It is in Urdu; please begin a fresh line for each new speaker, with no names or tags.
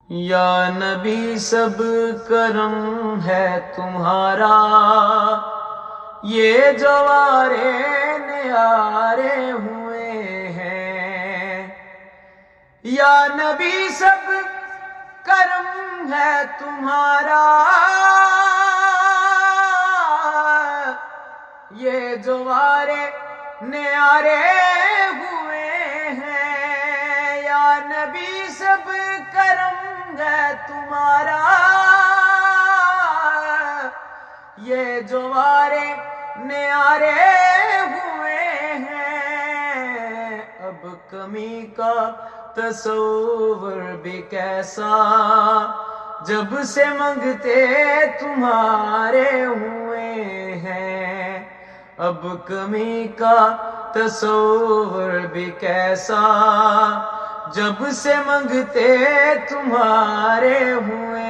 یا نبی سب کرم ہے تمہارا، یہ جوارے نیارے ہوئے ہیں۔ یا نبی سب کرم ہے تمہارا، یہ جوارے نیارے ہوئے ہیں۔ یا نبی سب کرم ہے تمہارا، یہ جوارے نیارے ہوئے ہیں۔ اب کمی کا تصور بھی کیسا، جب سے منگتے تمہارے ہوئے ہیں۔ اب کمی کا تصور بھی کیسا، جب سے منگتے تمہارے ہوئے